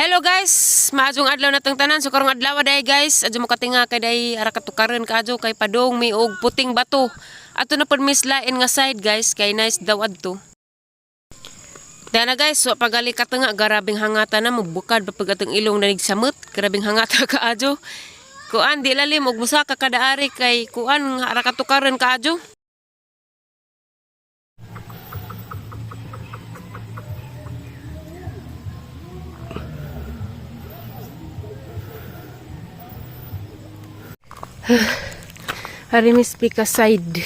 Hello guys, maadjong adlaw natong tanan. So karong adlaw day guys, adyo mo katinga kay day ara katukaran kaadyo kay padong mi og puting bato. Ato na pud mislain nga side guys, kay nice daw adto. Dana guys, so pagali katinga garabing hangata na mubukad papag atong ilong danig samot, garabing hangata kaadyo. Kuan di lalim og musa ka kada ari kay kuan ara katukaran kaadyo. Hari mis pika side.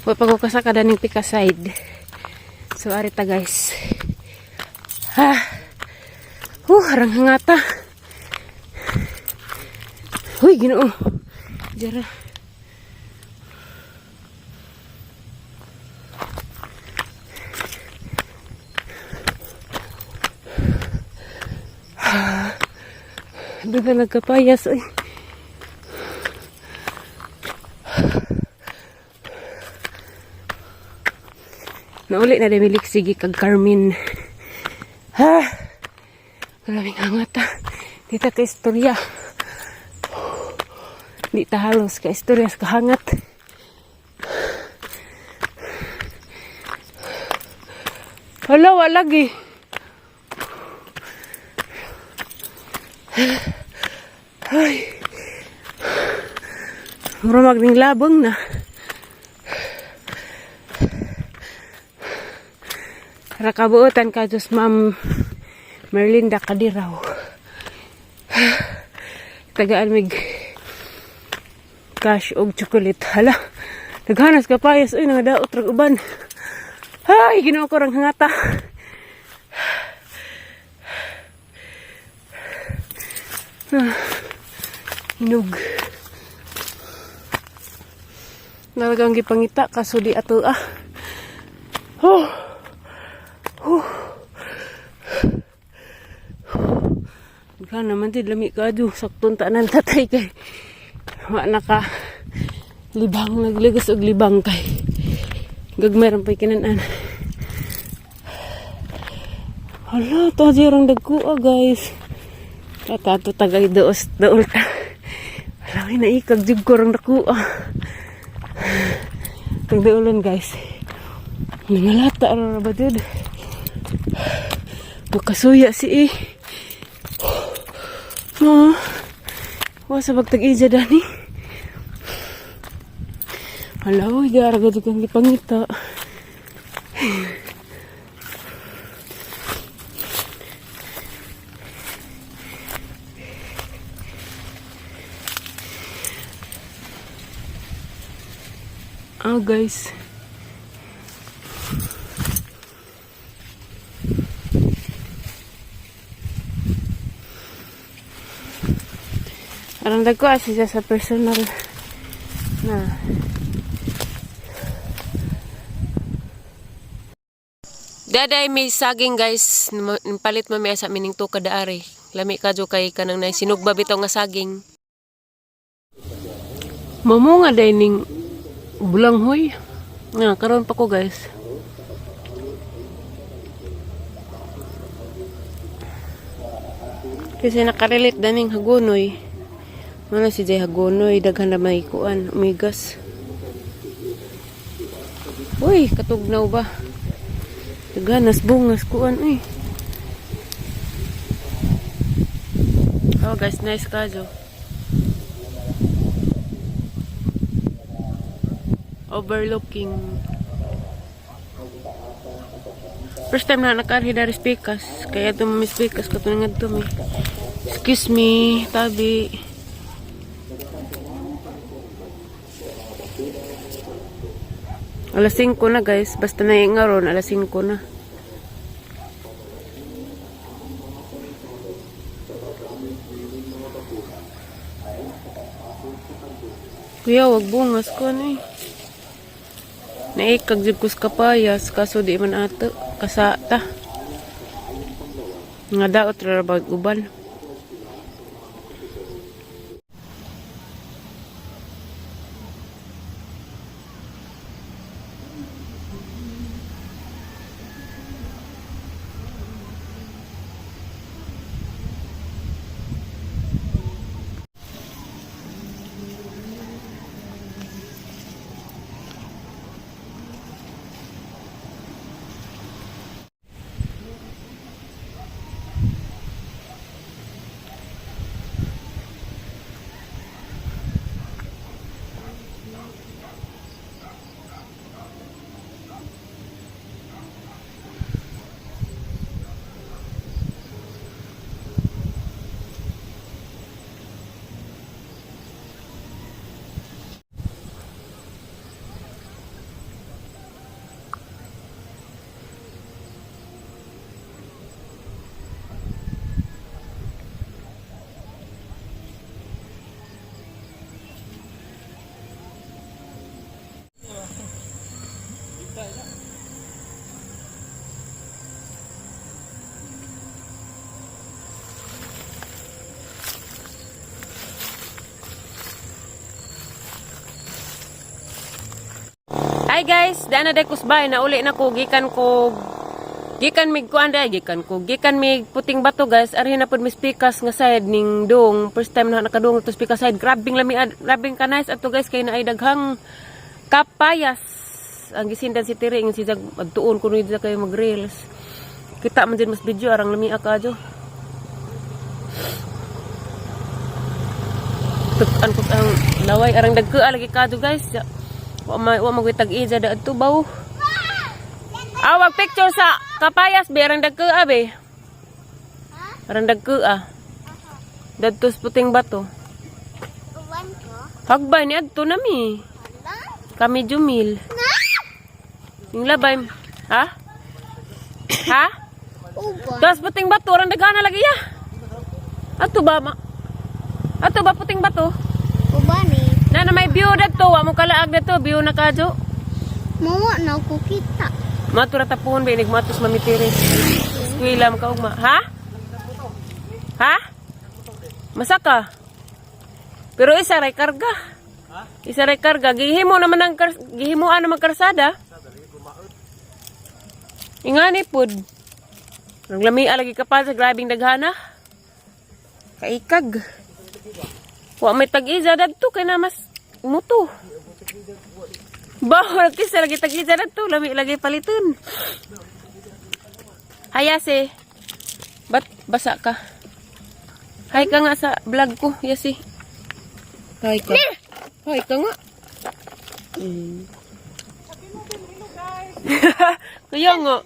Wa pa ko kasaka daning pika side. So arita guys. Harang hangata. Huy Ginoo. Jara. Doon na nagkapayas. Ay. Nauli na demilik sige kag Carmen. Maraming hangat Dita ka istorya. Di ta halos ka istorya sa kahangat. Hala, wala lagi. Ay. Mura magning labong na. Rakabuotan ka Diyos Ma'am Merlinda Kadiraw. Tagaan mig cash og chocolate. Hala. Naghanas ka payas. Uy, nangadaot rag uban. Ay, Ginoo ko rang hangata. Hinog. Nalagang gipangita kaso di ato Gana naman din lami ka adu saktong tanan tatay kay wa naka libang nagligos og libang kay gagmeron pay kinanan. Hala, to jirang dagko guys. Tato tagay doos dool ta. Lagi na ikag jud ko rang dako. Tagdoolan guys. Nangalata ra ba dud? Bukasuya si wa sa bagtag-ija dani. Halaw, gara gud kang gipangita. Guys. Arang dagko siya sa personal na. Daday may saging guys, palit mo may sa mining to kada ari. Lami kadyo kay kanang nay sinugba bitaw nga saging. Mamo nga dining bulanghoy. Nga karon pa ko guys. Kasi nakarelate daning hagonoy. Mana si Jay hagonoy daghan na may kuan umigas. Uy, katugnaw ba? Daghanas bungas kuan Oh guys, nice kadyo. Overlooking. First time na nakarhi dari speakers. Kaya ito may speakers katunang ito may. Excuse me, tabi. Alas 5 na guys. Basta na yung ngaron, alas 5 na. Kuya, wag bungas ko Naikag jud kus kapayas kaso di man ato kasata. Nga daot ra bag uban. Hi guys, daan na day kusbay na uli na ko gikan mig gikan mig puting bato guys. Ari na pud mis pikas nga side ning dong. First time na nakadong to pikas side. Grabing ka nice ato guys kay naay daghang kapayas. Ang gisindan si Tiri ng si jag adtuon kuno dito kayo mag-reels. Kita man din mas video arang lami akadyo. Tukan ko ang laway arang dagko lagi kadyo guys. Wa magwitag ija da adto baw. Awag picture sa kapayas be arang dagko abe. Arang dagko Dadtos puting bato. Hagbay ni adto nami. Kami jumil. Yung labay. Ha? Ha? Das puting bato arang dagana lagi ya. Ato ba puting bato? Ubani. Na may view dadto, wa mo kalaag dadto, view na kadyo. Mawa na ko kita. Matura tapon ba, matus mamitiri. Eskwela mo ka ugma. Ha? Ha? Masaka? Pero isa ray karga. Isa ray karga. Gihimuan naman karsada. Ingani pud. Naglami lagi ka pa sa grabing daghana. Kaikag. Wa may tag-iza dadto kay na mas muto. Bawal kisa lagi tag-iza dadto, lami lagi paliton. Hayase. Bat basa ka. Hay ka nga sa vlog ko, Yasi. Hay ka. Hay ka nga. Kuya nga.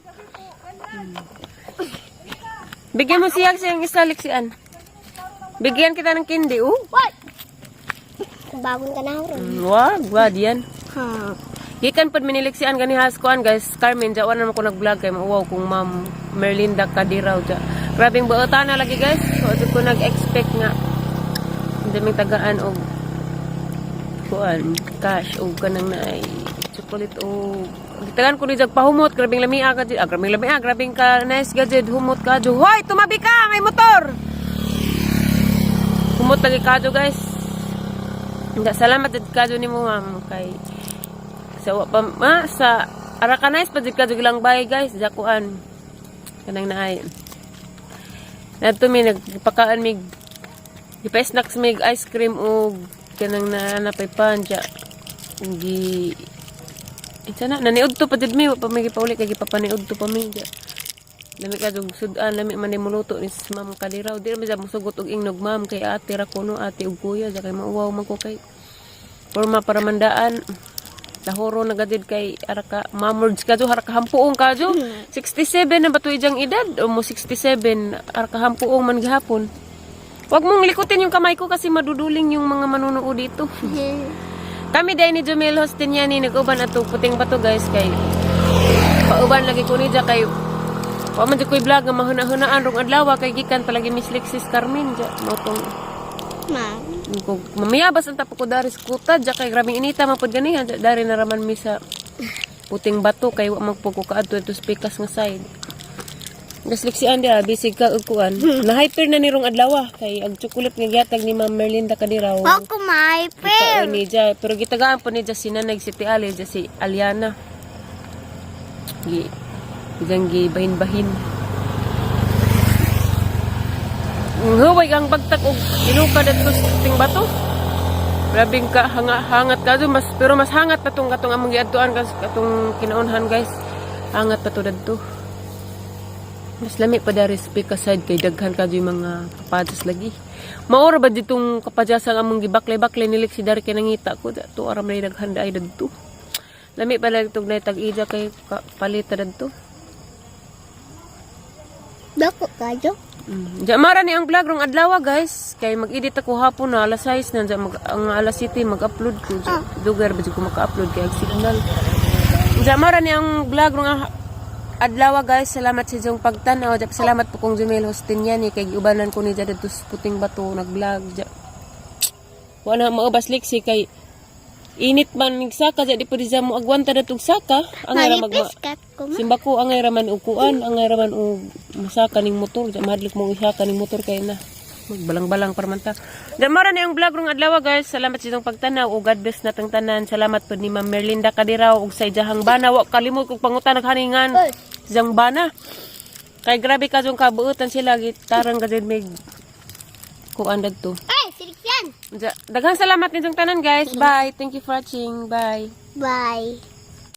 Bigyan mo siya siyang isaliksian. Bigyan kita ng kindi, What? Bagon ka na Wag yan. Ha. Gikan pud miniliksian gani haskuan guys. Carmen, jawan naman ko nag-vlog kay mauwaw kung Ma'am Merlinda Kadiraw ja. Grabing buotan na lagi guys. So adto ko nag-expect nga daming tagaan og kuan, cash og kanang naay chocolate og tagaan ko ni jag pahumot, grabing lamia ka grabing ka nice gadget humot ka jo. Hoy, tumabi ka, may motor. Humot lagi ka jo guys. Salamat jud ka jo nimo ma'am kay sa Arakanais pa jud ka jud lang bay guys, jakuan kanang naay. Nadto mi nagpakaan mig ipa-snacks mig ice cream og kanang napay panja. Gi Itana naniud to pa jud mi pa may gipauli kay gipapaniud to pa mi. Lami ka jud sudan lami man muluto ni Ma'am Kadiraw. Di ra musugot og ingnog ma'am kay ate ra kuno ate ug kuya ja kay mauwaw man ko kay forma para mandaan. Lahoro na gadid kay araka mamurds ka jo haraka hampuong ka jo. 67 na batuy jang edad o mo 67 araka hampuong man gihapon. Wag mong likutin yung kamay ko kasi maduduling yung mga manunood dito. Kami dahil ni Jumel Hostin yan ni nag-uban ato puting bato guys kay pauban lagi ko ni ja kay wa man jud koy vlog nga mahuna-hunaan rong adlaw kay gikan palagi Miss Lexis Carmen ja motong Ma'am. ko mamiyabas ang tapo ko dari sa kuta ja kay grabing inita mapud ganihan dari na raman mi sa puting bato kay wa magpuko kaadto to pikas nga side. Gasliksian dia bisig ka og kuan. Na hyper na ni rong adlaw kay ag chocolate nga gihatag ni Ma'am Merlinda Kadiraw. Ako may Ito ni ja pero gitagaan po ni ja si Nanay si Tiali ja si Aliana. Gi bahin-bahin. Huwag ang bagtak og inuka dito sa ting bato. Grabing ka hangat ka do pero mas hangat pa tong katong among giadtuan katong kinaunhan guys. Hangat pa to dadto. Mas lami pa dari speak aside kay daghan ka do mga kapadas lagi. Maura ba ditong kapadyasan among gibaklay-baklay nilik si dari kay nangita ko to aram na daghan daay dadto. Lami pa lang itong tag-ija kay palita dadto. Dako kayo. Mara ni ang vlog rong adlaw guys kay mag-edit ako hapon na alas 6 na ang alas 7 mag-upload ko dugar ba ko maka-upload kay signal. Mara ni ang vlog rong adlaw guys, salamat sa inyong pagtanaw. Salamat po kong Jumel Hostin yan kay giubanan ko ni jada tus puting bato nag-vlog. Wala maubas liksi kay init man migsaka jadi pud sa mo agwanta datog saka angay ra magma simba ko angay ra man ukuan angay ra man og masaka ning motor ja madlik mo isaka ning motor kay na Magbalang-balang para man ta. Damara na yung vlog rong adlaw guys. Salamat sa itong pagtanaw o God bless natang tanan. Salamat po ni Ma'am Merlinda Kadiraw ug sa ijahang bana. Wa kalimot kog pangutan naghaningan. Sa bana. Kay grabe ka yung kabuutan sila gitarang gajud mig kuan dagto. Ay, sirik yan. Daghang salamat nitong tanan guys. Bye. Thank you for watching. Bye. Bye.